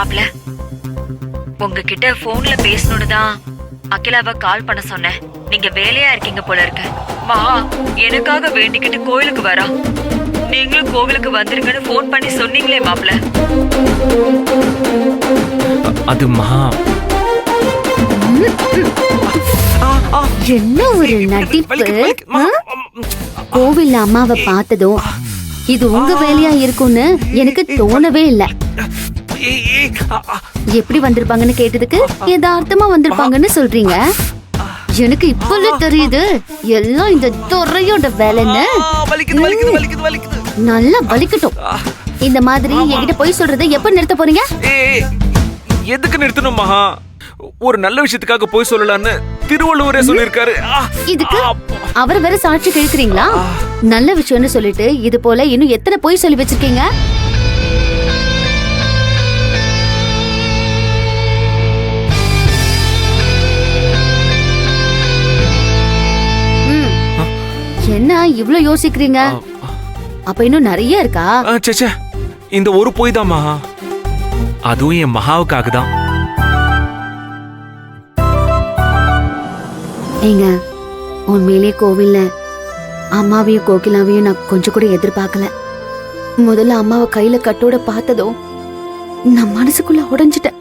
மாப்ள, உங்ககிட்ட போன்ல பேசணும்னு தான் அகிலாவை கால் பண்ண சொன்னேன். நீங்க வேலையா இருக்கீங்க போல இருக்கு. மகா எனக்காக வேண்டிக்கிட்டு கோயிலுக்கு வரா. நீங்களும் கோவிலுக்கு வந்துருங்கன்னு போன் பண்ணி சொன்னீங்களே மாப்ள. அது மகா, என்ன ஒரு நடிப்பு! கோவில்ல அம்மாவை பார்த்ததும் இது உங்க வேலையா இருக்கும்னு எனக்கு தோணவே இல்ல. எப்படி வந்திருப்பாங்கன்னு கேட்டதுக்கு யதார்த்தமா வந்திருப்பாங்கன்னு சொல்றீங்க. எனக்கு இப்ப தெரியுது எல்லாம் இந்த துறையோட வேலைன்னு. நல்லா வலிக்கட்டும். இந்த மாதிரி என்கிட்ட போய் சொல்றதை எப்ப நிறுத்த போறீங்க? எதுக்கு நிறுத்தணும் மகா? ஒரு நல்ல விஷயத்துக்காக போய் சொல்லலான்னு திருவள்ளுவரே சொல்லிருக்காரு. இதுக்கு அவர் வேற சாட்சி கேக்குறீங்களா? நல்ல விஷயம்னு சொல்லிட்டு இது போல இன்னும் எத்தனை போய் சொல்லி வச்சிருக்கீங்க? என்ன இவ்ளோ யோசிக்கிறீங்க? அப்ப இன்னும் நிறைய இருக்கா? சேச்சே, இந்த ஒரு போய் தான் மகா. அதுவும் என் மகாவுக்காக தான். ஏங்க, உண்மையிலே கோவில்ல அம்மாவையும் கோகிலாவையும் நான் கொஞ்சம் கூட எதிர்பார்க்கல. முதல்ல அம்மாவை கையில கட்டோட பார்த்ததும் நான் மனசுக்குள்ள உடைஞ்சிட்டேன்.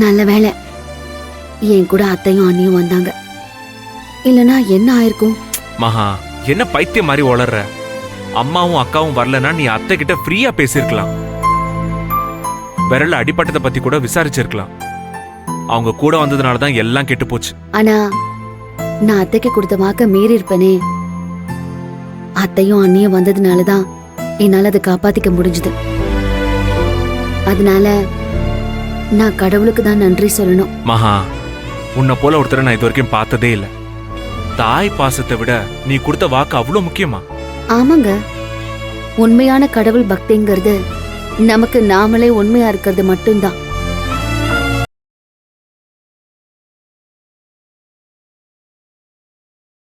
நல்ல வேளை என் கூட அத்தையும் அண்ணியும் வந்தாங்க. இல்லனா என்ன ஆயிருக்கும்? மகா, என்ன பைத்தியம் மாதிரி வளர்ற? அம்மாவும் அக்காவும் வரலன்னா நீ அத்தை கிட்ட ஃப்ரீயா பேசிருக்கலாம். விரல அடிபட்டதை பத்தி கூட விசாரிச்சிருக்கலாம். அவங்க கூட வந்ததுனால தான் எல்லாம் கெட்டு போச்சு. ஆனா நான் அத்தைக்கு கொடுத்த வாக்க மீறி இருப்பனே. அத்தையும் அண்ணியும் வந்ததுனாலதான் என்னால அதை காப்பாத்திக்க முடிஞ்சது. அதனால நான் கடவுளுக்கு தான் நன்றி சொல்லணும். மகா, உன்னை போல ஒருத்தரை நான் இது வரைக்கும் பார்த்ததே இல்ல. தாய் பாசத்தை விட நீ கொடுத்த வாக்கு அவ்வளவு முக்கியமா? ஆமாங்க, உண்மையான கடவுள் பக்திங்கிறது நமக்கு நாமளே உண்மையா இருக்கிறது மட்டும்தான்.